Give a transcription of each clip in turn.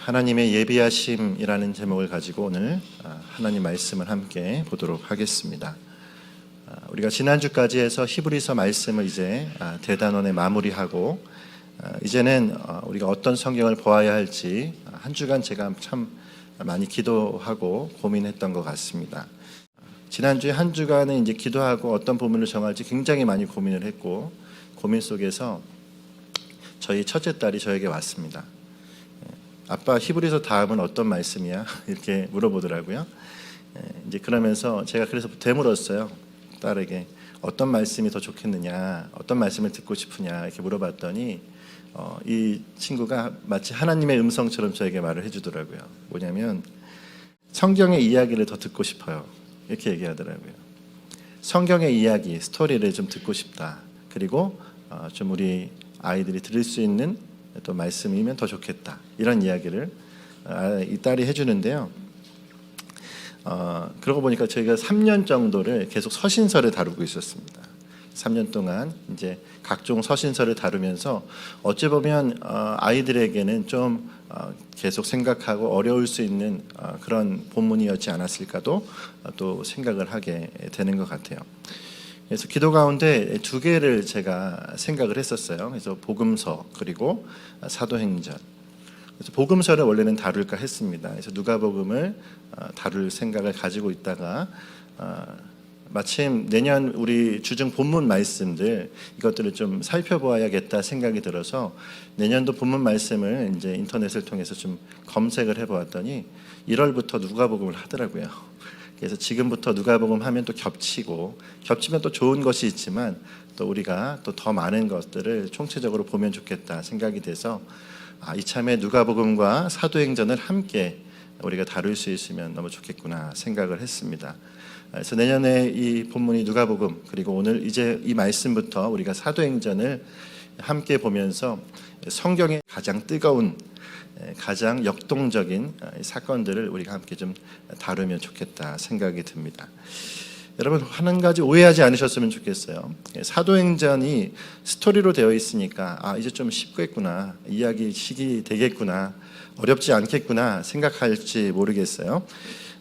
하나님의 예비하심이라는 제목을 가지고 오늘 하나님 말씀을 함께 보도록 하겠습니다. 우리가 지난주까지 해서 히브리서 말씀을 이제 대단원에 마무리하고 이제는 우리가 어떤 성경을 보아야 할지 한 주간 제가 참 많이 기도하고 고민했던 것 같습니다. 지난주에 한 주간은 이제 기도하고 어떤 부분을 정할지 굉장히 많이 고민을 했고, 고민 속에서 저희 첫째 딸이 저에게 왔습니다. 아빠, 히브리서 다음은 어떤 말씀이야? 이렇게 물어보더라고요. 이제 그러면서 제가 그래서 되물었어요. 딸에게 어떤 말씀이 더 좋겠느냐, 어떤 말씀을 듣고 싶으냐 이렇게 물어봤더니 이 친구가 마치 하나님의 음성처럼 저에게 말을 해주더라고요. 뭐냐면 성경의 이야기를 더 듣고 싶어요. 이렇게 얘기하더라고요. 성경의 이야기, 스토리를 좀 듣고 싶다. 그리고 좀 우리 아이들이 들을 수 있는 또 말씀이면 더 좋겠다. 이런 이야기를 이 딸이 해주는데요. 그러고 보니까 저희가 3년 정도를 계속 서신서를 다루고 있었습니다. 3년 동안 이제 각종 서신서를 다루면서 어찌 보면 아이들에게는 좀 계속 생각하고 어려울 수 있는 그런 본문이었지 않았을까도 또 생각을 하게 되는 것 같아요. 그래서 기도 가운데 두 개를 제가 생각을 했었어요. 그래서 복음서 그리고 사도행전. 그래서 복음서를 원래는 다룰까 했습니다. 그래서 누가복음을 다룰 생각을 가지고 있다가 마침 내년 우리 주중 본문 말씀들 이것들을 좀 살펴보아야겠다 생각이 들어서 내년도 본문 말씀을 이제 인터넷을 통해서 좀 검색을 해보았더니 1월부터 누가복음을 하더라고요. 그래서 지금부터 누가복음 하면 또 겹치면 또 좋은 것이 있지만 또 우리가 또 더 많은 것들을 총체적으로 보면 좋겠다 생각이 돼서 이참에 누가복음과 사도행전을 함께 우리가 다룰 수 있으면 너무 좋겠구나 생각을 했습니다. 그래서 내년에 이 본문이 누가복음 그리고 오늘 이제 이 말씀부터 우리가 사도행전을 함께 보면서 성경의 가장 뜨거운 가장 역동적인 사건들을 우리가 함께 좀 다루면 좋겠다 생각이 듭니다. 여러분 한 가지 오해하지 않으셨으면 좋겠어요. 사도행전이 스토리로 되어 있으니까 이제 좀 쉽겠구나, 이야기식이 되겠구나, 어렵지 않겠구나 생각할지 모르겠어요.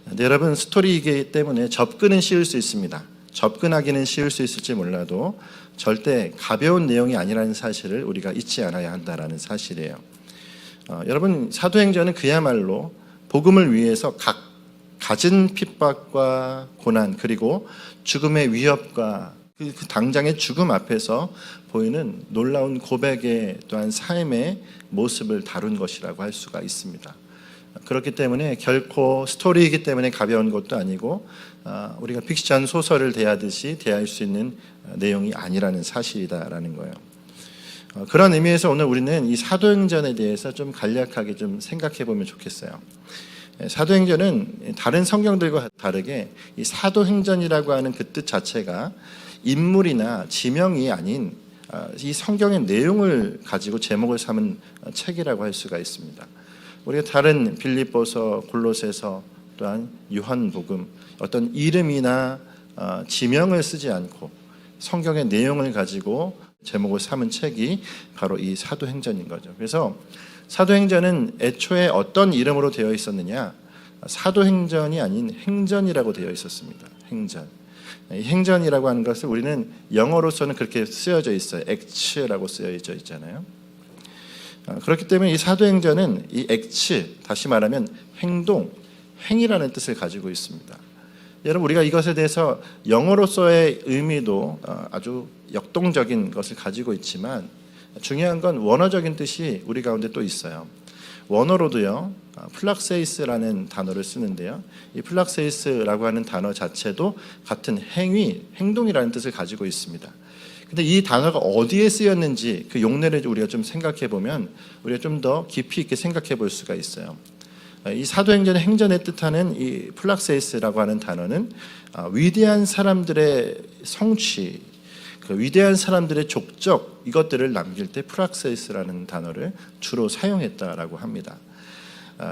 근데 여러분 스토리이기 때문에 접근은 쉬울 수 있습니다. 접근하기는 쉬울 수 있을지 몰라도 절대 가벼운 내용이 아니라는 사실을 우리가 잊지 않아야 한다는 사실이에요. 여러분 사도행전은 그야말로 복음을 위해서 갖은 핍박과 고난 그리고 죽음의 위협과 그 당장의 죽음 앞에서 보이는 놀라운 고백의 또한 삶의 모습을 다룬 것이라고 할 수가 있습니다. 그렇기 때문에 결코 스토리이기 때문에 가벼운 것도 아니고 우리가 픽션 소설을 대하듯이 대할 수 있는 내용이 아니라는 사실이다라는 거예요. 그런 의미에서 오늘 우리는 이 사도행전에 대해서 좀 간략하게 좀 생각해 보면 좋겠어요. 사도행전은 다른 성경들과 다르게 이 사도행전이라고 하는 그 뜻 자체가 인물이나 지명이 아닌 이 성경의 내용을 가지고 제목을 삼은 책이라고 할 수가 있습니다. 우리가 다른 빌립보서, 골로새서 또한 요한복음 어떤 이름이나 지명을 쓰지 않고 성경의 내용을 가지고 제목을 삼은 책이 바로 이 사도행전인 거죠. 그래서 사도행전은 애초에 어떤 이름으로 되어 있었느냐? 사도행전이 아닌 행전이라고 되어 있었습니다. 행전. 행전이라고 하는 것을 우리는 영어로서는 그렇게 쓰여져 있어요. 액츠라고 쓰여져 있잖아요. 그렇기 때문에 이 사도행전은 이 액츠, 다시 말하면 행동, 행이라는 뜻을 가지고 있습니다. 여러분 우리가 이것에 대해서 영어로서의 의미도 아주 역동적인 것을 가지고 있지만 중요한 건 원어적인 뜻이 우리 가운데 또 있어요. 원어로도요 플락세이스라는 단어를 쓰는데요, 이 플락세이스라고 하는 단어 자체도 같은 행위, 행동이라는 뜻을 가지고 있습니다. 근데 이 단어가 어디에 쓰였는지 그 용례를 우리가 좀 생각해 보면 우리가 좀 더 깊이 있게 생각해 볼 수가 있어요. 이 사도행전의 행전에 뜻하는 이 플락세이스라고 하는 단어는 위대한 사람들의 성취, 그 위대한 사람들의 족적 이것들을 남길 때 플락세이스라는 단어를 주로 사용했다라고 합니다.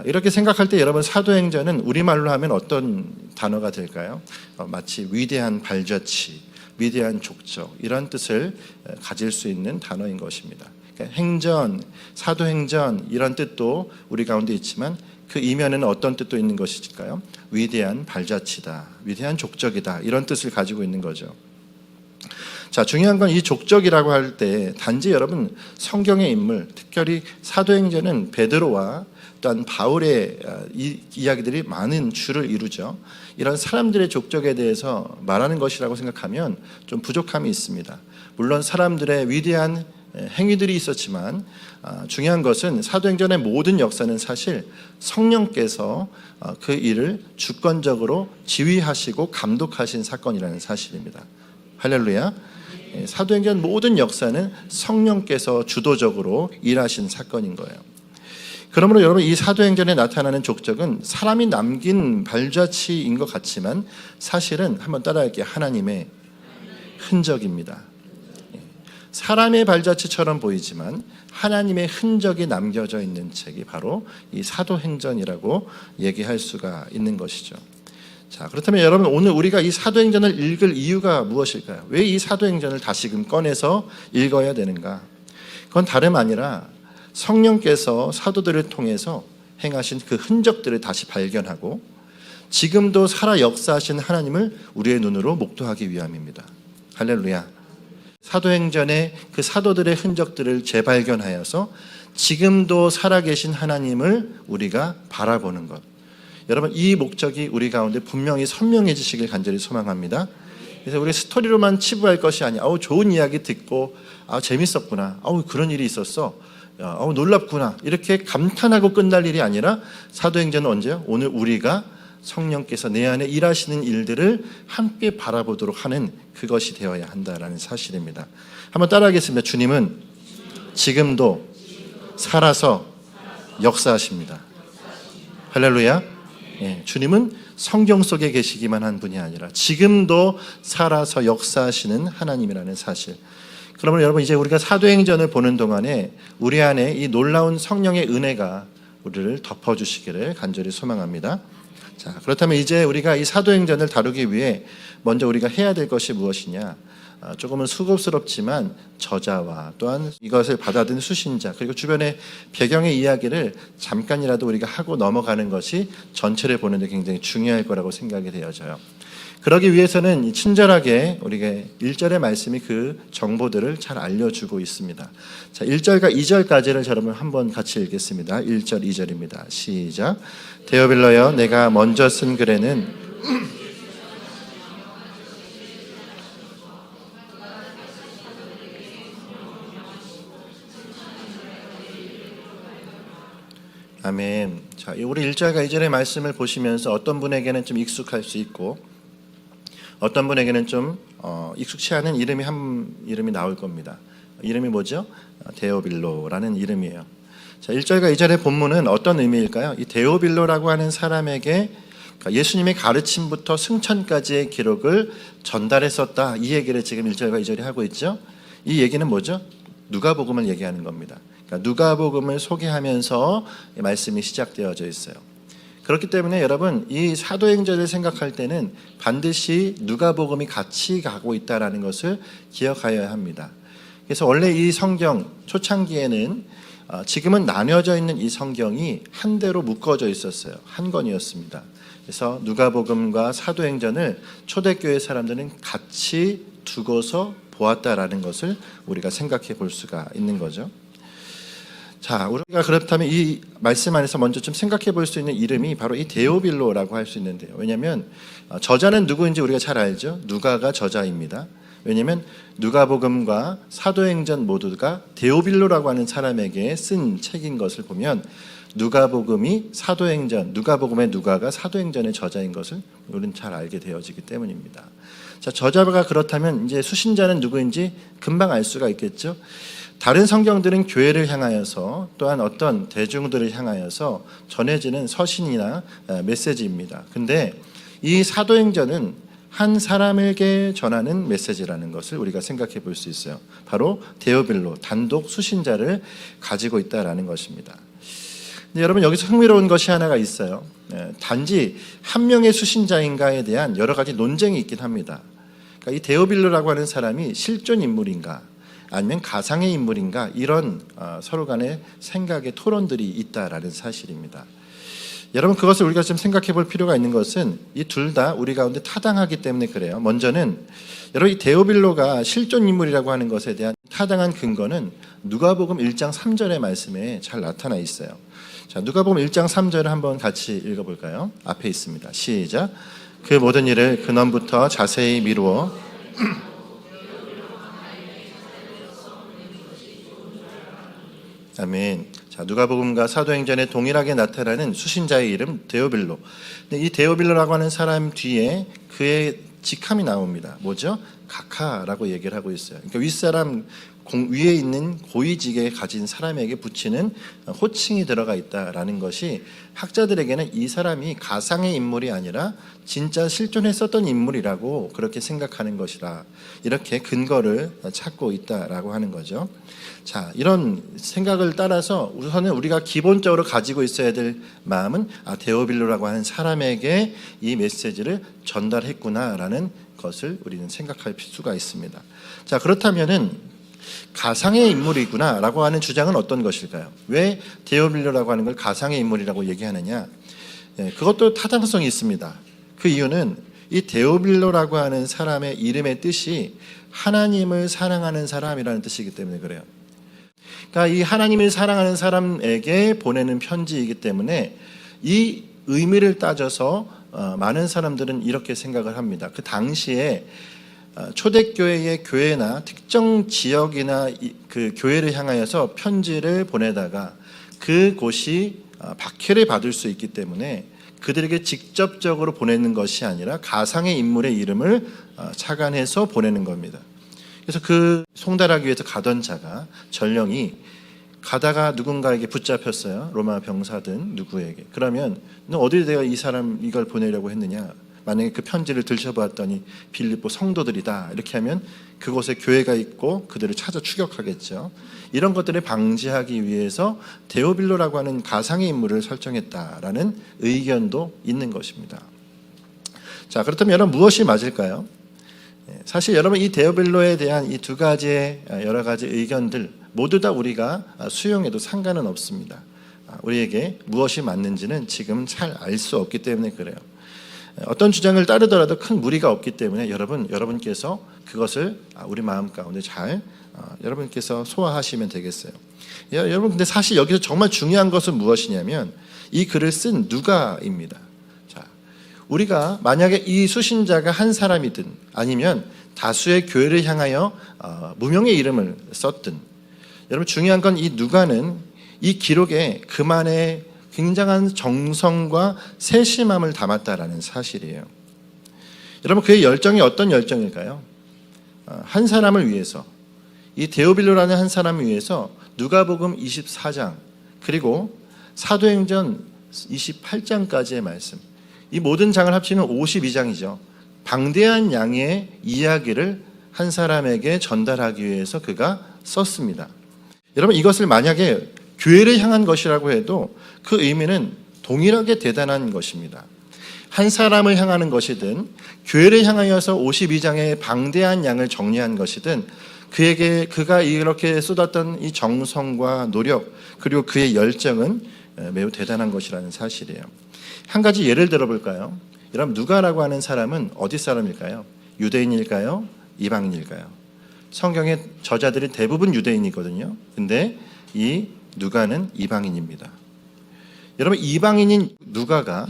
이렇게 생각할 때 여러분 사도행전은 우리말로 하면 어떤 단어가 될까요? 마치 위대한 발자취, 위대한 족적 이런 뜻을 가질 수 있는 단어인 것입니다. 그러니까 행전, 사도행전 이런 뜻도 우리 가운데 있지만 그 이면에는 어떤 뜻도 있는 것일까요? 위대한 발자취다, 위대한 족적이다, 이런 뜻을 가지고 있는 거죠. 자, 중요한 건 이 족적이라고 할 때 단지 여러분 성경의 인물, 특별히 사도행전은 베드로와 또한 바울의 이야기들이 많은 줄을 이루죠. 이런 사람들의 족적에 대해서 말하는 것이라고 생각하면 좀 부족함이 있습니다. 물론 사람들의 위대한 행위들이 있었지만 중요한 것은 사도행전의 모든 역사는 사실 성령께서 그 일을 주권적으로 지휘하시고 감독하신 사건이라는 사실입니다. 할렐루야. 사도행전 모든 역사는 성령께서 주도적으로 일하신 사건인 거예요. 그러므로 여러분 이 사도행전에 나타나는 족적은 사람이 남긴 발자취인 것 같지만 사실은 한번 따라할게요. 하나님의 흔적입니다. 사람의 발자취처럼 보이지만 하나님의 흔적이 남겨져 있는 책이 바로 이 사도행전이라고 얘기할 수가 있는 것이죠. 자, 그렇다면 여러분 오늘 우리가 이 사도행전을 읽을 이유가 무엇일까요? 왜 이 사도행전을 다시금 꺼내서 읽어야 되는가? 그건 다름 아니라 성령께서 사도들을 통해서 행하신 그 흔적들을 다시 발견하고 지금도 살아 역사하신 하나님을 우리의 눈으로 목도하기 위함입니다. 할렐루야. 사도행전의 그 사도들의 흔적들을 재발견하여서 지금도 살아계신 하나님을 우리가 바라보는 것. 여러분 이 목적이 우리 가운데 분명히 선명해지시길 간절히 소망합니다. 그래서 우리 스토리로만 치부할 것이 아니라 좋은 이야기 듣고 재밌었구나, 그런 일이 있었어, 놀랍구나 이렇게 감탄하고 끝날 일이 아니라 사도행전은 언제요? 오늘 우리가 성령께서 내 안에 일하시는 일들을 함께 바라보도록 하는 그것이 되어야 한다라는 사실입니다. 한번 따라하겠습니다. 주님은 지금도 살아서 역사하십니다. 할렐루야. 주님은 성경 속에 계시기만 한 분이 아니라 지금도 살아서 역사하시는 하나님이라는 사실. 그러면 여러분 이제 우리가 사도행전을 보는 동안에 우리 안에 이 놀라운 성령의 은혜가 우리를 덮어주시기를 간절히 소망합니다. 자, 그렇다면 이제 우리가 이 사도행전을 다루기 위해 먼저 우리가 해야 될 것이 무엇이냐? 조금은 수고스럽지만 저자와 또한 이것을 받아든 수신자 그리고 주변의 배경의 이야기를 잠깐이라도 우리가 하고 넘어가는 것이 전체를 보는데 굉장히 중요할 거라고 생각이 되어져요. 그러기 위해서는 친절하게 우리가 1절의 말씀이 그 정보들을 잘 알려주고 있습니다. 자, 1절과 2절까지를 여러분 한번 같이 읽겠습니다. 1절, 2절입니다. 시작. 데오빌러여, 내가 먼저 쓴 글에는 아멘. 자, 우리 1절과 2절의 말씀을 보시면서 어떤 분에게는 좀 익숙할 수 있고 어떤 분에게는 좀 익숙치 않은 이름이 나올 겁니다. 이름이 뭐죠? 데오빌로라는 이름이에요. 자, 1절과 2절의 본문은 어떤 의미일까요? 이 데오빌로라고 하는 사람에게 예수님의 가르침부터 승천까지의 기록을 전달했었다. 이 얘기를 지금 1절과 2절이 하고 있죠. 이 얘기는 뭐죠? 누가복음을 얘기하는 겁니다. 그러니까 누가복음을 소개하면서 말씀이 시작되어져 있어요. 그렇기 때문에 여러분 이 사도행전을 생각할 때는 반드시 누가복음이 같이 가고 있다는 것을 기억하여야 합니다. 그래서 원래 이 성경 초창기에는 지금은 나뉘어져 있는 이 성경이 한 대로 묶어져 있었어요. 한 권이었습니다. 그래서 누가복음과 사도행전을 초대교회 사람들은 같이 두고서 보았다라는 것을 우리가 생각해 볼 수가 있는 거죠. 자, 우리가 그렇다면 이 말씀 안에서 먼저 좀 생각해 볼 수 있는 이름이 바로 이 데오빌로라고 할 수 있는데요. 왜냐하면 저자는 누구인지 우리가 잘 알죠. 누가가 저자입니다. 왜냐하면 누가복음과 사도행전 모두가 데오빌로라고 하는 사람에게 쓴 책인 것을 보면 누가복음이 사도행전, 누가복음의 누가가 사도행전의 저자인 것을 우리는 잘 알게 되어지기 때문입니다. 자, 저자가 그렇다면 이제 수신자는 누구인지 금방 알 수가 있겠죠. 다른 성경들은 교회를 향하여서 또한 어떤 대중들을 향하여서 전해지는 서신이나 메시지입니다. 근데 이 사도행전은 한 사람에게 전하는 메시지라는 것을 우리가 생각해 볼 수 있어요. 바로 데오빌로, 단독 수신자를 가지고 있다라는 것입니다. 근데 여러분 여기서 흥미로운 것이 하나가 있어요. 단지 한 명의 수신자인가에 대한 여러 가지 논쟁이 있긴 합니다. 그러니까 이 데오빌로라고 하는 사람이 실존 인물인가 아니면 가상의 인물인가, 이런 서로 간의 생각의 토론들이 있다라는 사실입니다. 여러분, 그것을 우리가 좀 생각해 볼 필요가 있는 것은 이 둘 다 우리 가운데 타당하기 때문에 그래요. 먼저는 여러분, 이 데오빌로가 실존 인물이라고 하는 것에 대한 타당한 근거는 누가복음 1장 3절의 말씀에 잘 나타나 있어요. 자, 누가복음 1장 3절을 한번 같이 읽어볼까요? 앞에 있습니다. 시작. 그 모든 일을 근원부터 자세히 미루어 아멘. 자, 누가복음과 사도행전에 동일하게 나타나는 수신자의 이름 데오빌로. 근데 이 데오빌로라고 하는 사람 뒤에 그의 직함이 나옵니다. 뭐죠? 각하라고 얘기를 하고 있어요. 그러니까 윗사람 위에 있는 고위직에 가진 사람에게 붙이는 호칭이 들어가 있다라는 것이 학자들에게는 이 사람이 가상의 인물이 아니라 진짜 실존했었던 인물이라고 그렇게 생각하는 것이라, 이렇게 근거를 찾고 있다라고 하는 거죠. 자, 이런 생각을 따라서 우선은 우리가 기본적으로 가지고 있어야 될 마음은 데오빌로라고 하는 사람에게 이 메시지를 전달했구나라는 것을 우리는 생각할 수가 있습니다. 자, 그렇다면은 가상의 인물이구나라고 하는 주장은 어떤 것일까요? 왜 데오빌로라고 하는 걸 가상의 인물이라고 얘기하느냐? 그것도 타당성이 있습니다. 그 이유는 이 데오빌로라고 하는 사람의 이름의 뜻이 하나님을 사랑하는 사람이라는 뜻이기 때문에 그래요. 그러니까 이 하나님을 사랑하는 사람에게 보내는 편지이기 때문에 이 의미를 따져서 많은 사람들은 이렇게 생각을 합니다. 그 당시에 초대교회의 교회나 특정 지역이나 그 교회를 향하여서 편지를 보내다가 그곳이 박해를 받을 수 있기 때문에 그들에게 직접적으로 보내는 것이 아니라 가상의 인물의 이름을 착안해서 보내는 겁니다. 그래서 그 송달하기 위해서 가던 자가 전령이 가다가 누군가에게 붙잡혔어요. 로마 병사든 누구에게. 그러면 너 어디에 내가 이 사람 이걸 보내려고 했느냐? 만약에 그 편지를 들춰보았더니 빌립보 성도들이다, 이렇게 하면 그곳에 교회가 있고 그들을 찾아 추격하겠죠. 이런 것들을 방지하기 위해서 데오빌로라고 하는 가상의 인물을 설정했다라는 의견도 있는 것입니다. 자, 그렇다면 여러분, 무엇이 맞을까요? 사실 여러분, 이 데오빌로에 대한 이 두 가지의 여러 가지 의견들 모두 다 우리가 수용해도 상관은 없습니다. 우리에게 무엇이 맞는지는 지금 잘 알 수 없기 때문에 그래요. 어떤 주장을 따르더라도 큰 무리가 없기 때문에 여러분께서 그것을 우리 마음 가운데 잘 여러분께서 소화하시면 되겠어요. 여러분, 근데 사실 여기서 정말 중요한 것은 무엇이냐면 이 글을 쓴 누가입니다. 자, 우리가 만약에 이 수신자가 한 사람이든 아니면 다수의 교회를 향하여 무명의 이름을 썼든, 여러분, 중요한 건 이 누가는 이 기록에 그만의 굉장한 정성과 세심함을 담았다라는 사실이에요. 여러분, 그의 열정이 어떤 열정일까요? 한 사람을 위해서, 이 데오빌로라는 한 사람을 위해서 누가복음 24장 그리고 사도행전 28장까지의 말씀, 이 모든 장을 합치면 52장이죠. 방대한 양의 이야기를 한 사람에게 전달하기 위해서 그가 썼습니다. 여러분, 이것을 만약에 교회를 향한 것이라고 해도 그 의미는 동일하게 대단한 것입니다. 한 사람을 향하는 것이든 교회를 향하여서 52장의 방대한 양을 정리한 것이든 그가 이렇게 쏟았던 이 정성과 노력 그리고 그의 열정은 매우 대단한 것이라는 사실이에요. 한 가지 예를 들어볼까요? 여러분, 누가라고 하는 사람은 어디 사람일까요? 유대인일까요? 이방인일까요? 성경의 저자들이 대부분 유대인이거든요. 근데 이 누가는 이방인입니다. 여러분, 이방인인 누가가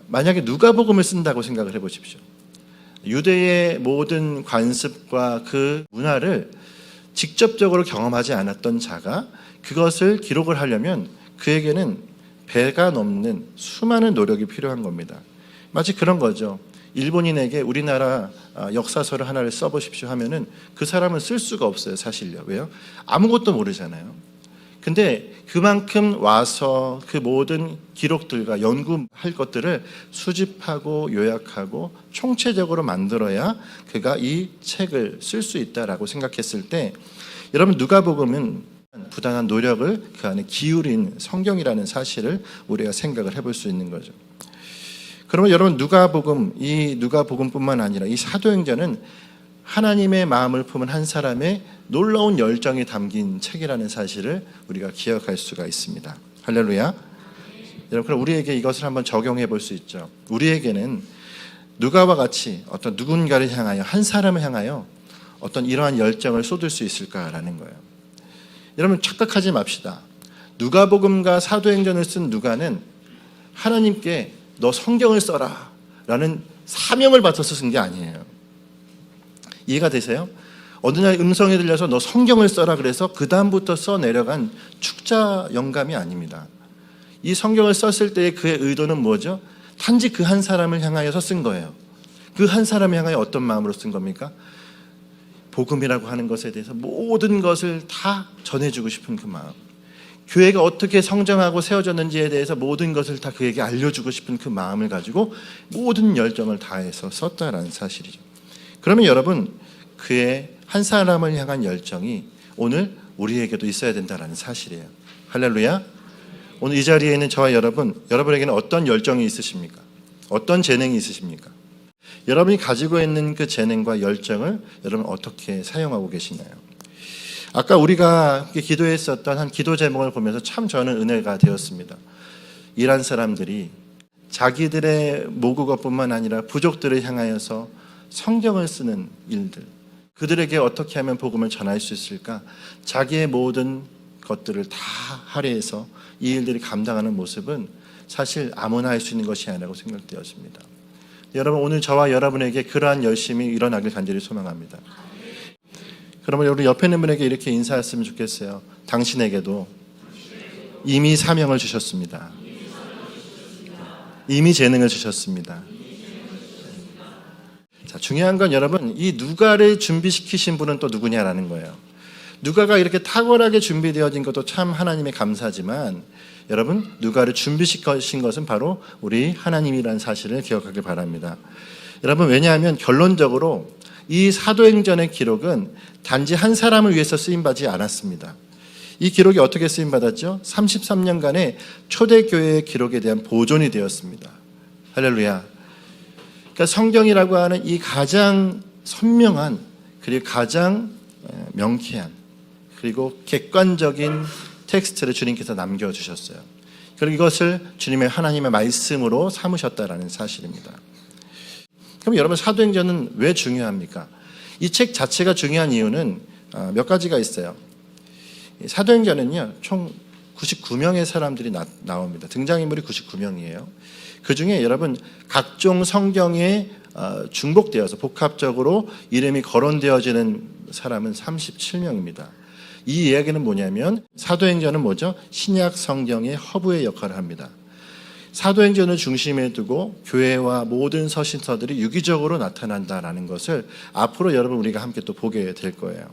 만약에 누가복음을 쓴다고 생각을 해보십시오. 유대의 모든 관습과 그 문화를 직접적으로 경험하지 않았던 자가 그것을 기록을 하려면 그에게는 배가 넘는 수많은 노력이 필요한 겁니다. 마치 그런 거죠. 일본인에게 우리나라 역사서를 하나를 써보십시오 하면은 그 사람은 쓸 수가 없어요, 사실요. 왜요? 아무것도 모르잖아요. 근데 그만큼 와서 그 모든 기록들과 연구할 것들을 수집하고 요약하고 총체적으로 만들어야 그가 이 책을 쓸 수 있다라고 생각했을 때, 여러분, 누가복음은 부당한 노력을 그 안에 기울인 성경이라는 사실을 우리가 생각을 해볼 수 있는 거죠. 그러면 여러분, 이 누가복음뿐만 아니라 이 사도행전은 하나님의 마음을 품은 한 사람의 놀라운 열정이 담긴 책이라는 사실을 우리가 기억할 수가 있습니다. 할렐루야. 여러분, 그럼 우리에게 이것을 한번 적용해 볼 수 있죠. 우리에게는 누가와 같이 어떤 누군가를 향하여, 한 사람을 향하여 어떤 이러한 열정을 쏟을 수 있을까라는 거예요. 여러분, 착각하지 맙시다. 누가복음과 사도행전을 쓴 누가는 하나님께 너 성경을 써라 라는 사명을 받아서 쓴 게 아니에요. 이해가 되세요? 어느 날 음성이 들려서 너 성경을 써라 그래서 그 다음부터 써 내려간 축자 영감이 아닙니다. 이 성경을 썼을 때의 그의 의도는 뭐죠? 단지 그 한 사람을 향하여서 쓴 거예요. 그 한 사람을 향하여 어떤 마음으로 쓴 겁니까? 복음이라고 하는 것에 대해서 모든 것을 다 전해주고 싶은 그 마음, 교회가 어떻게 성장하고 세워졌는지에 대해서 모든 것을 다 그에게 알려주고 싶은 그 마음을 가지고 모든 열정을 다해서 썼다라는 사실이죠. 그러면 여러분, 그의 한 사람을 향한 열정이 오늘 우리에게도 있어야 된다는 사실이에요. 할렐루야. 오늘 이 자리에 있는 저와 여러분에게는 어떤 열정이 있으십니까? 어떤 재능이 있으십니까? 여러분이 가지고 있는 그 재능과 열정을 여러분 어떻게 사용하고 계시나요? 아까 우리가 기도했었던 한 기도 제목을 보면서 참 저는 은혜가 되었습니다. 이란 사람들이 자기들의 모국어뿐만 아니라 부족들을 향하여서 성경을 쓰는 일들, 그들에게 어떻게 하면 복음을 전할 수 있을까? 자기의 모든 것들을 다 할애해서 이 일들이 감당하는 모습은 사실 아무나 할 수 있는 것이 아니라고 생각되었습니다. 여러분, 오늘 저와 여러분에게 그러한 열심이 일어나길 간절히 소망합니다. 그러면 우리 옆에 있는 분에게 이렇게 인사했으면 좋겠어요. 당신에게도 이미 사명을 주셨습니다. 이미 재능을 주셨습니다. 자, 중요한 건 여러분, 이 누가를 준비시키신 분은 또 누구냐라는 거예요. 누가가 이렇게 탁월하게 준비되어진 것도 참 하나님의 감사지만 여러분, 누가를 준비시키신 것은 바로 우리 하나님이라는 사실을 기억하길 바랍니다. 여러분, 왜냐하면 결론적으로 이 사도행전의 기록은 단지 한 사람을 위해서 쓰임받지 않았습니다. 이 기록이 어떻게 쓰임받았죠? 33년간의 초대교회의 기록에 대한 보존이 되었습니다. 할렐루야. 그러니까 성경이라고 하는 이 가장 선명한, 그리고 가장 명쾌한, 그리고 객관적인 텍스트를 주님께서 남겨주셨어요. 그리고 이것을 주님의 하나님의 말씀으로 삼으셨다라는 사실입니다. 그럼 여러분, 사도행전은 왜 중요합니까? 이 책 자체가 중요한 이유는 몇 가지가 있어요. 사도행전은요, 총 99명의 사람들이 나옵니다. 등장인물이 99명이에요. 그 중에 여러분, 각종 성경에 중복되어서 복합적으로 이름이 거론되어지는 사람은 37명입니다. 이 이야기는 뭐냐면 사도행전은 뭐죠? 신약 성경의 허브의 역할을 합니다. 사도행전을 중심에 두고 교회와 모든 서신서들이 유기적으로 나타난다라는 것을 앞으로 여러분 우리가 함께 또 보게 될 거예요.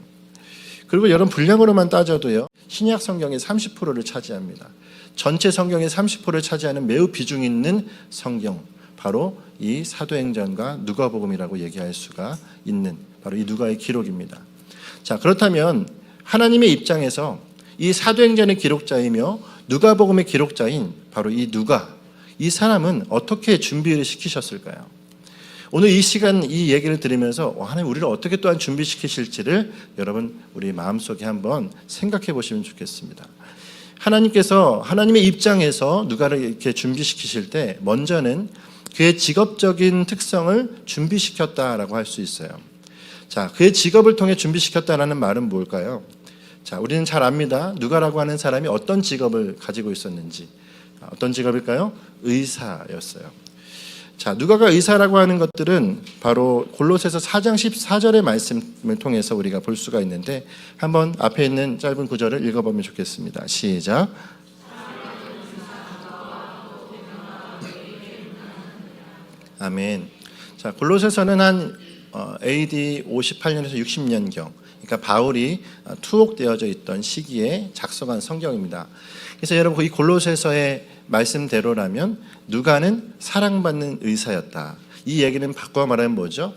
그리고 여러분, 분량으로만 따져도요, 신약 성경의 30%를 차지합니다. 전체 성경의 30%를 차지하는 매우 비중 있는 성경, 바로 이 사도행전과 누가복음이라고 얘기할 수가 있는 바로 이 누가의 기록입니다. 자, 그렇다면 하나님의 입장에서 이 사도행전의 기록자이며 누가복음의 기록자인 바로 이 누가, 이 사람은 어떻게 준비를 시키셨을까요? 오늘 이 시간 이 얘기를 들으면서 하나님 우리를 어떻게 또한 준비시키실지를 여러분 우리 마음속에 한번 생각해 보시면 좋겠습니다. 하나님께서 하나님의 입장에서 누가를 이렇게 준비시키실 때 먼저는 그의 직업적인 특성을 준비시켰다라고 할 수 있어요. 자, 그의 직업을 통해 준비시켰다라는 말은 뭘까요? 자, 우리는 잘 압니다. 누가라고 하는 사람이 어떤 직업을 가지고 있었는지. 어떤 직업일까요? 의사였어요. 자, 누가가 의사라고 하는 것들은 바로 골로새서 4장 14절의 말씀을 통해서 우리가 볼 수가 있는데 한번 앞에 있는 짧은 구절을 읽어보면 좋겠습니다. 시작. 아멘. 자, 골로새서는 한 AD 58년에서 60년경, 그러니까 바울이 투옥되어져 있던 시기에 작성한 성경입니다. 그래서 여러분, 이 골로새서의 말씀대로라면 누가는 사랑받는 의사였다. 이 얘기는 바꿔 말하면 뭐죠?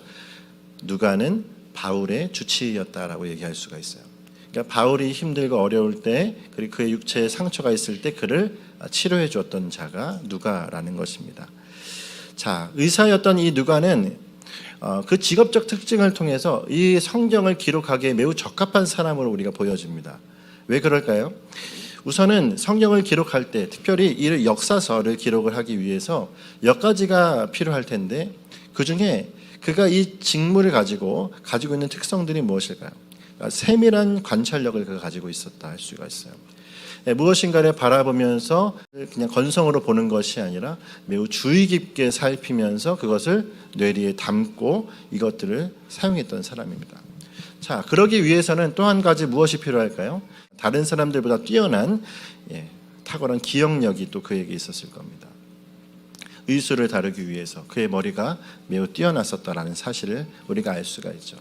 누가는 바울의 주치의였다라고 얘기할 수가 있어요. 그러니까 바울이 힘들고 어려울 때, 그리고 그의 육체에 상처가 있을 때 그를 치료해 주었던 자가 누가라는 것입니다. 자, 의사였던 이 누가는 그 직업적 특징을 통해서 이 성경을 기록하기에 매우 적합한 사람으로 우리가 보여집니다. 왜 그럴까요? 우선은 성경을 기록할 때 특별히 이 역사서를 기록을 하기 위해서 몇 가지가 필요할 텐데 그중에 그가 이 직무를 가지고 있는 특성들이 무엇일까요? 그러니까 세밀한 관찰력을 그가 가지고 있었다 할 수가 있어요. 무엇인가를 바라보면서 그냥 건성으로 보는 것이 아니라 매우 주의 깊게 살피면서 그것을 뇌리에 담고 이것들을 사용했던 사람입니다. 자, 그러기 위해서는 또 한 가지 무엇이 필요할까요? 다른 사람들보다 뛰어난 탁월한 기억력이 또 그에게 있었을 겁니다. 의수를 다루기 위해서 그의 머리가 매우 뛰어났었다라는 사실을 우리가 알 수가 있죠.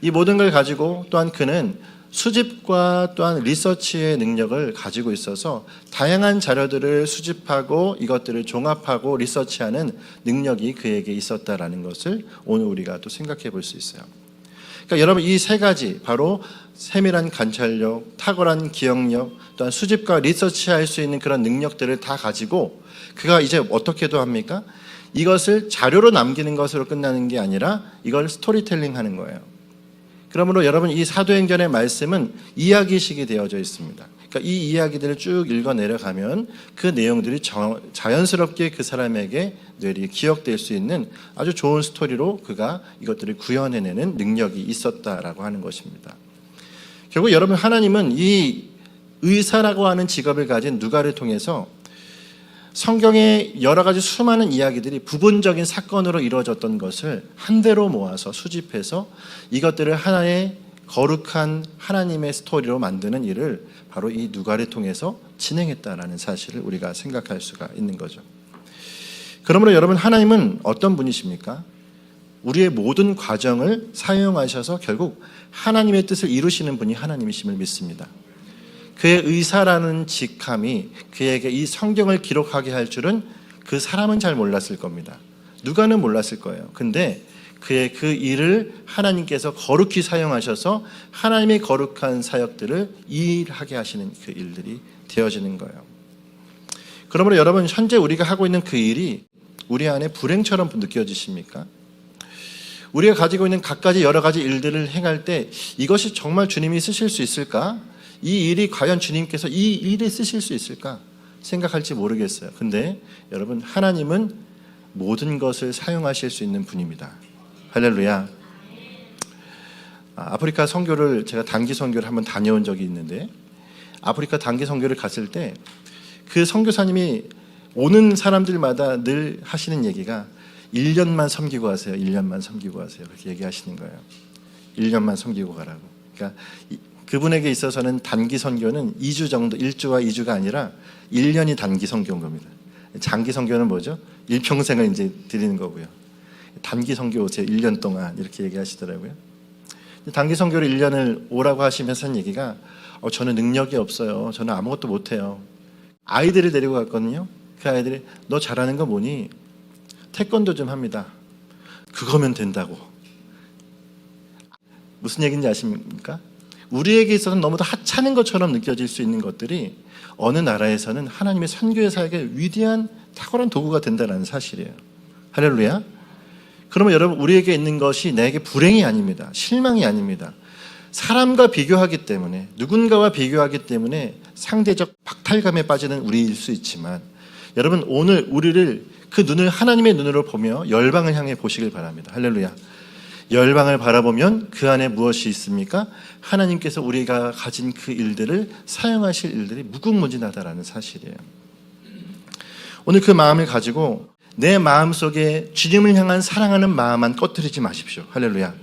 이 모든 걸 가지고 또한 그는 수집과 또한 리서치의 능력을 가지고 있어서 다양한 자료들을 수집하고 이것들을 종합하고 리서치하는 능력이 그에게 있었다라는 것을 오늘 우리가 또 생각해 볼 수 있어요. 그러니까 여러분 이 세 가지 바로 세밀한 관찰력, 탁월한 기억력, 또한 수집과 리서치할 수 있는 그런 능력들을 다 가지고 그가 이제 어떻게도 합니까? 이것을 자료로 남기는 것으로 끝나는 게 아니라 이걸 스토리텔링 하는 거예요. 그러므로 여러분 이 사도행전의 말씀은 이야기식이 되어져 있습니다. 그러니까 이 이야기들을 쭉 읽어 내려가면 그 내용들이 자연스럽게 그 사람에게 뇌리에 기억될 수 있는 아주 좋은 스토리로 그가 이것들을 구현해내는 능력이 있었다라고 하는 것입니다. 결국 여러분 하나님은 이 의사라고 하는 직업을 가진 누가를 통해서 성경의 여러 가지 수많은 이야기들이 부분적인 사건으로 이루어졌던 것을 한 대로 모아서 수집해서 이것들을 하나의 거룩한 하나님의 스토리로 만드는 일을 바로 이 누가를 통해서 진행했다라는 사실을 우리가 생각할 수가 있는 거죠. 그러므로 여러분 하나님은 어떤 분이십니까? 우리의 모든 과정을 사용하셔서 결국 하나님의 뜻을 이루시는 분이 하나님이심을 믿습니다. 그의 의사라는 직함이 그에게 이 성경을 기록하게 할 줄은 그 사람은 잘 몰랐을 겁니다. 누가는 몰랐을 거예요. 근데 그의 그 일을 하나님께서 거룩히 사용하셔서 하나님의 거룩한 사역들을 일하게 하시는 그 일들이 되어지는 거예요. 그러므로 여러분 현재 우리가 하고 있는 그 일이 우리 안에 불행처럼 느껴지십니까? 우리가 가지고 있는 갖가지 여러 가지 일들을 행할 때 이것이 정말 주님이 쓰실 수 있을까? 이 일이 과연 주님께서 이 일에 쓰실 수 있을까 생각할지 모르겠어요. 근데 여러분 하나님은 모든 것을 사용하실 수 있는 분입니다. 할렐루야. 아프리카 선교를 제가 단기 선교를 한번 다녀온 적이 있는데 아프리카 단기 선교를 갔을 때 그 선교사님이 오는 사람들마다 늘 하시는 얘기가 1년만 섬기고 가세요. 1년만 섬기고 가세요. 그렇게 얘기하시는 거예요. 1년만 섬기고 가라고. 그러니까 그분에게 있어서는 단기 선교는 2주 정도, 1주와 2주가 아니라 1년이 단기 선교인 겁니다. 장기 선교는 뭐죠? 일평생을 이제 드리는 거고요. 단기 선교 오세요. 1년 동안 이렇게 얘기하시더라고요. 단기 선교를 1년을 오라고 하시면서 한 얘기가 저는 능력이 없어요. 저는 아무것도 못해요. 아이들을 데리고 갔거든요. 그 아이들이 너 잘하는 거 뭐니? 태권도 좀 합니다. 그거면 된다고. 무슨 얘기인지 아십니까? 우리에게 있어서는 너무도 하찮은 것처럼 느껴질 수 있는 것들이 어느 나라에서는 하나님의 선교의 사역에 위대한 탁월한 도구가 된다는 사실이에요. 할렐루야. 그러면 여러분 우리에게 있는 것이 내게 불행이 아닙니다. 실망이 아닙니다. 사람과 비교하기 때문에 누군가와 비교하기 때문에 상대적 박탈감에 빠지는 우리일 수 있지만 여러분 오늘 우리를 그 눈을 하나님의 눈으로 보며 열방을 향해 보시길 바랍니다. 할렐루야. 열방을 바라보면 그 안에 무엇이 있습니까? 하나님께서 우리가 가진 그 일들을 사용하실 일들이 무궁무진하다라는 사실이에요. 오늘 그 마음을 가지고 내 마음속에 주님을 향한 사랑하는 마음만 꺼뜨리지 마십시오. 할렐루야.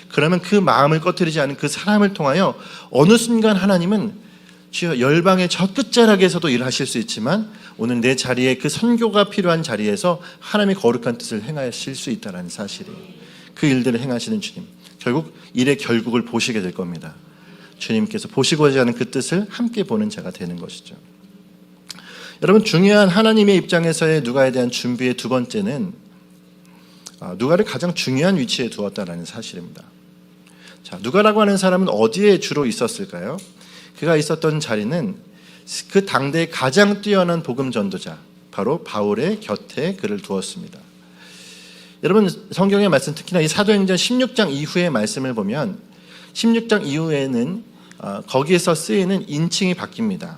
그러면 그 마음을 꺼뜨리지 않은 그 사람을 통하여 어느 순간 하나님은 주여 열방의 저 끝자락에서도 일하실 수 있지만 오늘 내 자리에 그 선교가 필요한 자리에서 하나님의 거룩한 뜻을 행하실 수 있다는 사실이에요. 그 일들을 행하시는 주님, 결국 일의 결국을 보시게 될 겁니다. 주님께서 보시고자 하는 그 뜻을 함께 보는 자가 되는 것이죠. 여러분 중요한 하나님의 입장에서의 누가에 대한 준비의 두 번째는 누가를 가장 중요한 위치에 두었다는 사실입니다. 자, 누가라고 하는 사람은 어디에 주로 있었을까요? 그가 있었던 자리는 그 당대의 가장 뛰어난 복음 전도자 바로 바울의 곁에 그를 두었습니다. 여러분 성경의 말씀, 특히나 이 사도행전 16장 이후의 말씀을 보면 16장 이후에는 거기에서 쓰이는 인칭이 바뀝니다.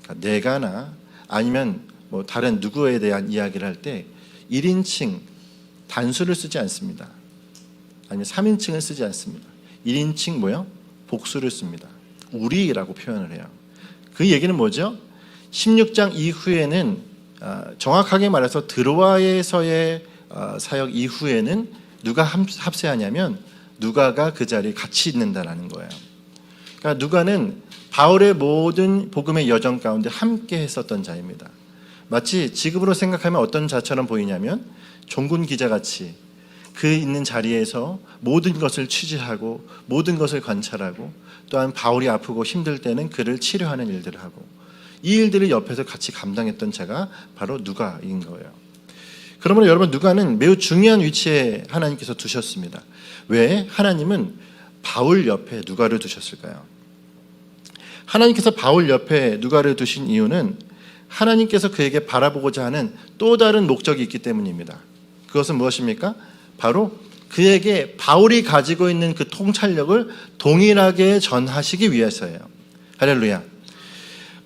그러니까 내가나 아니면 뭐 다른 누구에 대한 이야기를 할 때 1인칭 단수를 쓰지 않습니다. 아니면 3인칭을 쓰지 않습니다. 1인칭 뭐요? 복수를 씁니다. 우리라고 표현을 해요. 그 얘기는 뭐죠? 16장 이후에는 정확하게 말해서 드로아에서의 사역 이후에는 누가 합세하냐면 누가가 그 자리에 같이 있는다라는 거예요. 그러니까 누가는 바울의 모든 복음의 여정 가운데 함께 했었던 자입니다. 마치 지금으로 생각하면 어떤 자처럼 보이냐면 종군 기자같이 그 있는 자리에서 모든 것을 취재하고 모든 것을 관찰하고 또한 바울이 아프고 힘들 때는 그를 치료하는 일들을 하고 이 일들을 옆에서 같이 감당했던 자가 바로 누가인 거예요. 그러므로 여러분 누가는 매우 중요한 위치에 하나님께서 두셨습니다. 왜 하나님은 바울 옆에 누가를 두셨을까요? 하나님께서 바울 옆에 누가를 두신 이유는 하나님께서 그에게 바라보고자 하는 또 다른 목적이 있기 때문입니다. 그것은 무엇입니까? 바로 그에게 바울이 가지고 있는 그 통찰력을 동일하게 전하시기 위해서예요. 할렐루야.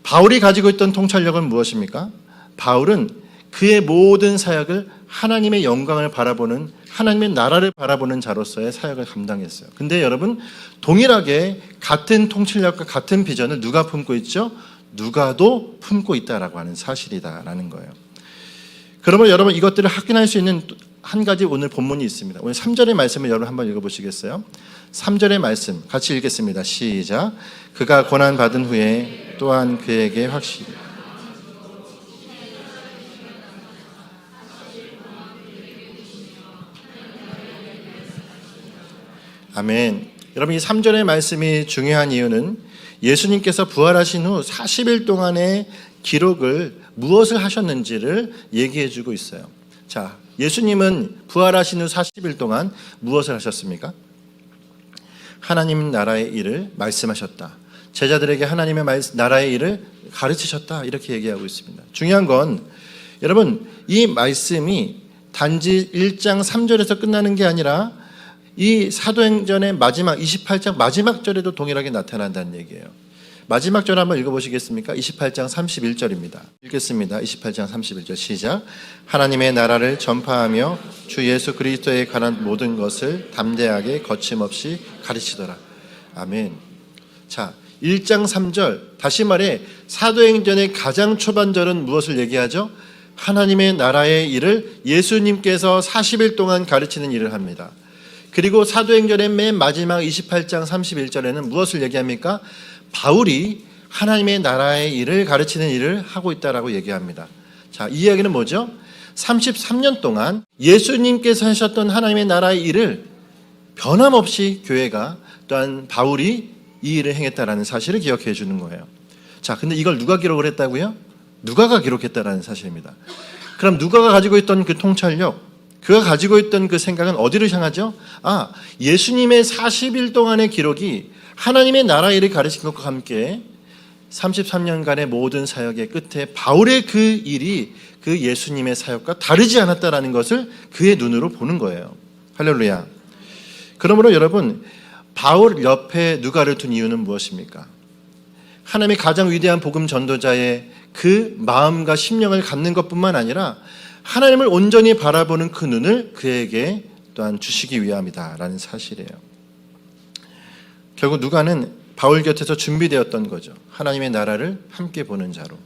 바울이 가지고 있던 통찰력은 무엇입니까? 바울은 그의 모든 사역을 하나님의 영광을 바라보는, 하나님의 나라를 바라보는 자로서의 사역을 감당했어요. 근데 여러분 동일하게 같은 통찰력과 같은 비전을 누가 품고 있죠? 누가도 품고 있다라고 하는 사실이다라는 거예요. 그러면 여러분 이것들을 확인할 수 있는 한 가지 오늘 본문이 있습니다. 오늘 3절의 말씀을 여러분 한번 읽어보시겠어요? 3절의 말씀 같이 읽겠습니다. 시작. 그가 고난받은 후에 또한 그에게 확실히 아멘. 여러분 이 3절의 말씀이 중요한 이유는 예수님께서 부활하신 후 40일 동안의 기록을 무엇을 하셨는지를 얘기해 주고 있어요. 자, 예수님은 부활하신 후 40일 동안 무엇을 하셨습니까? 하나님 나라의 일을 말씀하셨다. 제자들에게 하나님의 나라의 일을 가르치셨다. 이렇게 얘기하고 있습니다. 중요한 건 여러분 이 말씀이 단지 1장 3절에서 끝나는 게 아니라 이 사도행전의 마지막 28장 마지막 절에도 동일하게 나타난다는 얘기예요. 마지막 절 한번 읽어보시겠습니까? 28장 31절입니다. 읽겠습니다. 28장 31절 시작. 하나님의 나라를 전파하며 주 예수 그리스도에 관한 모든 것을 담대하게 거침없이 가르치더라. 아멘. 자, 1장 3절 다시 말해 사도행전의 가장 초반절은 무엇을 얘기하죠? 하나님의 나라의 일을 예수님께서 40일 동안 가르치는 일을 합니다. 그리고 사도행전의 맨 마지막 28장 31절에는 무엇을 얘기합니까? 바울이 하나님의 나라의 일을 가르치는 일을 하고 있다라고 얘기합니다. 자, 이 이야기는 뭐죠? 33년 동안 예수님께서 하셨던 하나님의 나라의 일을 변함없이 교회가 또한 바울이 이 일을 행했다라는 사실을 기억해 주는 거예요. 자, 근데 이걸 누가 기록을 했다고요? 누가가 기록했다라는 사실입니다. 그럼 누가가 가지고 있던 그 통찰력, 그가 가지고 있던 그 생각은 어디를 향하죠? 예수님의 40일 동안의 기록이 하나님의 나라 일을 가르친 것과 함께 33년간의 모든 사역의 끝에 바울의 그 일이 그 예수님의 사역과 다르지 않았다라는 것을 그의 눈으로 보는 거예요. 할렐루야. 그러므로 여러분 바울 옆에 누가를 둔 이유는 무엇입니까? 하나님의 가장 위대한 복음 전도자의 그 마음과 심령을 갖는 것뿐만 아니라 하나님을 온전히 바라보는 그 눈을 그에게 또한 주시기 위함이다라는 사실이에요. 결국 누가는 바울 곁에서 준비되었던 거죠. 하나님의 나라를 함께 보는 자로.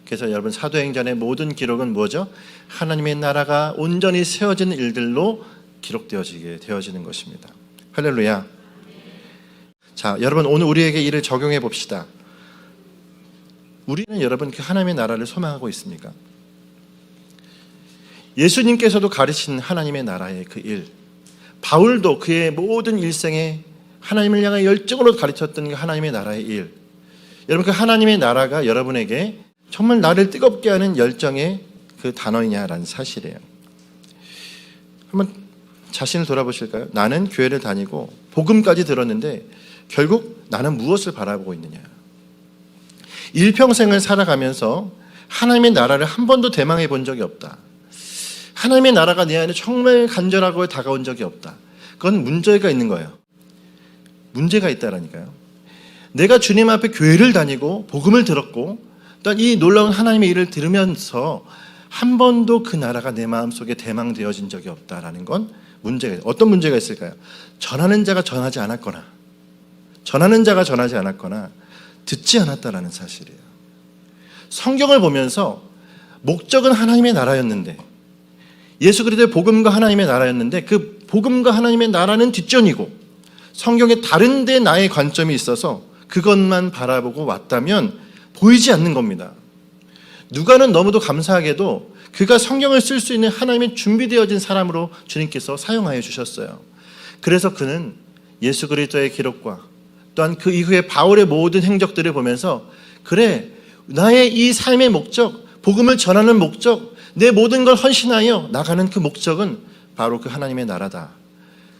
그래서 여러분 사도행전의 모든 기록은 뭐죠? 하나님의 나라가 온전히 세워지는 일들로 되어지는 것입니다. 할렐루야. 자, 여러분 오늘 우리에게 이를 적용해 봅시다. 우리는 여러분 그 하나님의 나라를 소망하고 있습니까? 예수님께서도 가르친 하나님의 나라의 그 일, 바울도 그의 모든 일생에 하나님을 향해 열정으로 가르쳤던 그 하나님의 나라의 일, 여러분 그 하나님의 나라가 여러분에게 정말 나를 뜨겁게 하는 열정의 그 단어이냐라는 사실이에요. 한번 자신을 돌아보실까요? 나는 교회를 다니고 복음까지 들었는데 결국 나는 무엇을 바라보고 있느냐? 일평생을 살아가면서 하나님의 나라를 한 번도 대망해 본 적이 없다. 하나님의 나라가 내 안에 정말 간절하고 다가온 적이 없다. 그건 문제가 있는 거예요. 문제가 있다라니까요. 내가 주님 앞에 교회를 다니고 복음을 들었고 또한 이 놀라운 하나님의 일을 들으면서 한 번도 그 나라가 내 마음속에 대망되어진 적이 없다라는 건 문제가 있어요. 어떤 문제가 있을까요? 전하는 자가 전하지 않았거나 듣지 않았다라는 사실이에요. 성경을 보면서 목적은 하나님의 나라였는데, 예수 그리스도의 복음과 하나님의 나라였는데, 그 복음과 하나님의 나라는 뒷전이고 성경에 다른 데 나의 관점이 있어서 그것만 바라보고 왔다면 보이지 않는 겁니다. 누가는 너무도 감사하게도 그가 성경을 쓸 수 있는 하나님의 준비되어진 사람으로 주님께서 사용하여 주셨어요. 그래서 그는 예수 그리스도의 기록과 또한 그 이후에 바울의 모든 행적들을 보면서, 그래, 나의 이 삶의 목적, 복음을 전하는 목적, 내 모든 걸 헌신하여 나가는 그 목적은 바로 그 하나님의 나라다.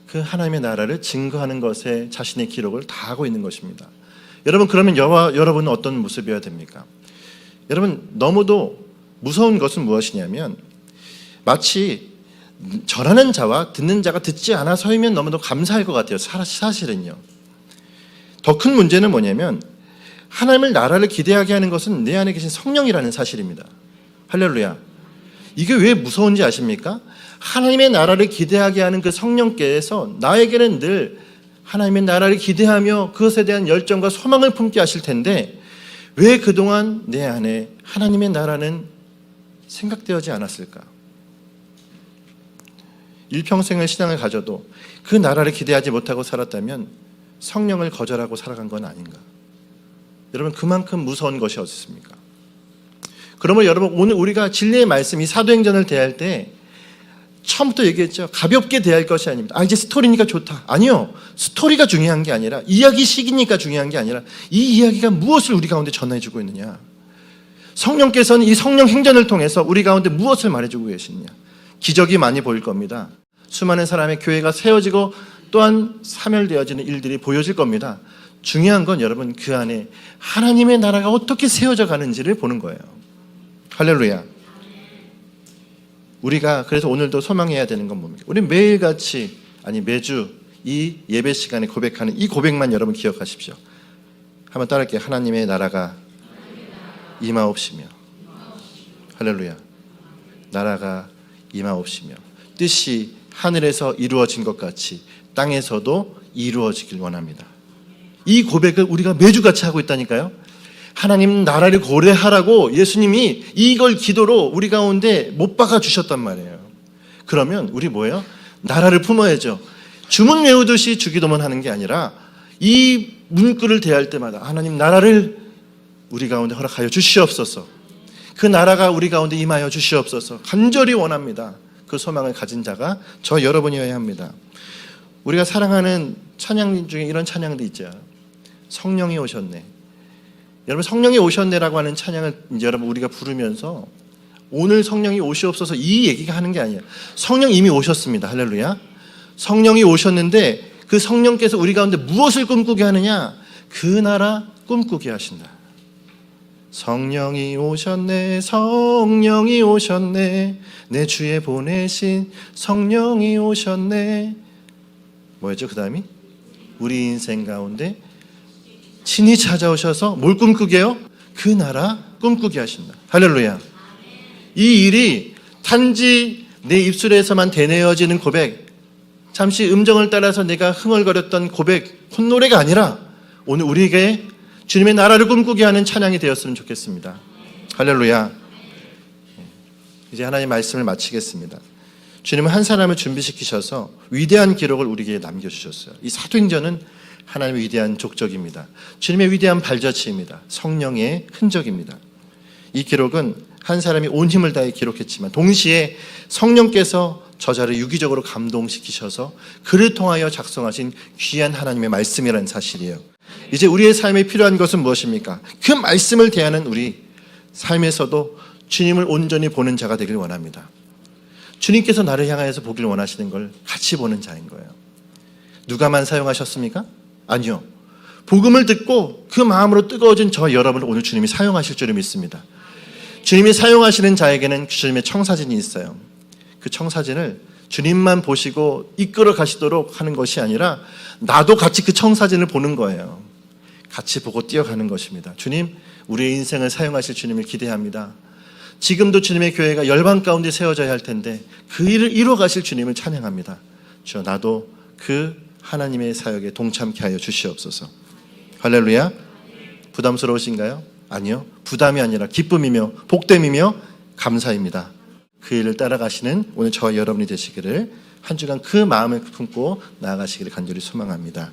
그 하나님의 나라를 증거하는 것에 자신의 기록을 다하고 있는 것입니다. 여러분, 그러면 여러분은 어떤 모습이어야 됩니까? 여러분, 너무도 무서운 것은 무엇이냐면, 마치 전하는 자와 듣는 자가 듣지 않아서이면 너무도 감사할 것 같아요. 사실은요. 더 큰 문제는 뭐냐면, 하나님의 나라를 기대하게 하는 것은 내 안에 계신 성령이라는 사실입니다. 할렐루야. 이게 왜 무서운지 아십니까? 하나님의 나라를 기대하게 하는 그 성령께서 나에게는 늘 하나님의 나라를 기대하며 그것에 대한 열정과 소망을 품게 하실 텐데, 왜 그동안 내 안에 하나님의 나라는 생각되어지 않았을까? 일평생을 신앙을 가져도 그 나라를 기대하지 못하고 살았다면 성령을 거절하고 살아간 건 아닌가? 여러분, 그만큼 무서운 것이 어디 있습니까? 그러면 여러분, 오늘 우리가 진리의 말씀, 이 사도행전을 대할 때 처음부터 얘기했죠. 가볍게 대할 것이 아닙니다. 이제 스토리니까 좋다. 아니요. 스토리가 중요한 게 아니라, 이야기식이니까 중요한 게 아니라, 이 이야기가 무엇을 우리 가운데 전해주고 있느냐. 성령께서는 이 성령 행전을 통해서 우리 가운데 무엇을 말해주고 계시느냐. 기적이 많이 보일 겁니다. 수많은 사람의 교회가 세워지고 또한 사멸되어지는 일들이 보여질 겁니다. 중요한 건 여러분, 그 안에 하나님의 나라가 어떻게 세워져 가는지를 보는 거예요. 할렐루야. 우리가 그래서 오늘도 소망해야 되는 건 뭡니까? 우리 매일같이, 아니 매주 이 예배 시간에 고백하는 이 고백만 여러분 기억하십시오. 한번 따라할게요. 하나님의 나라가 임하옵시며, 할렐루야, 나라가 임하옵시며 뜻이 하늘에서 이루어진 것 같이 땅에서도 이루어지길 원합니다. 이 고백을 우리가 매주같이 하고 있다니까요. 하나님 나라를 고려하라고 예수님이 이걸 기도로 우리 가운데 못 박아 주셨단 말이에요. 그러면 우리 뭐예요? 나라를 품어야죠. 주문 외우듯이 주기도만 하는 게 아니라 이 문구를 대할 때마다 하나님 나라를 우리 가운데 허락하여 주시옵소서, 그 나라가 우리 가운데 임하여 주시옵소서 간절히 원합니다. 그 소망을 가진 자가 저 여러분이어야 합니다. 우리가 사랑하는 찬양 중에 이런 찬양도 있죠. 성령이 오셨네. 여러분, 성령이 오셨네라고 하는 찬양을 이제 여러분 우리가 부르면서 오늘 성령이 오시옵소서 이 얘기가 하는 게 아니에요. 성령 이미 오셨습니다. 할렐루야. 성령이 오셨는데 그 성령께서 우리 가운데 무엇을 꿈꾸게 하느냐? 그 나라 꿈꾸게 하신다. 성령이 오셨네, 성령이 오셨네, 내 주에 보내신 성령이 오셨네. 뭐였죠? 그 다음이? 우리 인생 가운데 친히 찾아오셔서 뭘 꿈꾸게요? 그 나라 꿈꾸게 하신다. 할렐루야. 이 일이 단지 내 입술에서만 되뇌어지는 고백, 잠시 음정을 따라서 내가 흥얼거렸던 고백, 콧노래가 아니라 오늘 우리에게 주님의 나라를 꿈꾸게 하는 찬양이 되었으면 좋겠습니다. 할렐루야. 이제 하나님의 말씀을 마치겠습니다. 주님은 한 사람을 준비시키셔서 위대한 기록을 우리에게 남겨주셨어요. 이 사도행전은 하나님의 위대한 족적입니다. 주님의 위대한 발자취입니다. 성령의 흔적입니다. 이 기록은 한 사람이 온 힘을 다해 기록했지만 동시에 성령께서 저자를 유기적으로 감동시키셔서 그를 통하여 작성하신 귀한 하나님의 말씀이라는 사실이에요. 이제 우리의 삶에 필요한 것은 무엇입니까? 그 말씀을 대하는 우리 삶에서도 주님을 온전히 보는 자가 되길 원합니다. 주님께서 나를 향하여서 보길 원하시는 걸 같이 보는 자인 거예요. 누가만 사용하셨습니까? 아니요. 복음을 듣고 그 마음으로 뜨거워진 저 여러분을 오늘 주님이 사용하실 줄을 믿습니다. 주님이 사용하시는 자에게는 주님의 청사진이 있어요. 그 청사진을 주님만 보시고 이끌어 가시도록 하는 것이 아니라 나도 같이 그 청사진을 보는 거예요. 같이 보고 뛰어가는 것입니다. 주님, 우리의 인생을 사용하실 주님을 기대합니다. 지금도 주님의 교회가 열방 가운데 세워져야 할 텐데 그 일을 이루어 가실 주님을 찬양합니다. 주여, 나도 그 하나님의 사역에 동참케 하여 주시옵소서. 할렐루야. 부담스러우신가요? 아니요. 부담이 아니라 기쁨이며 복됨이며 감사입니다. 그 일을 따라가시는 오늘 저와 여러분이 되시기를, 한 주간 그 마음을 품고 나아가시기를 간절히 소망합니다.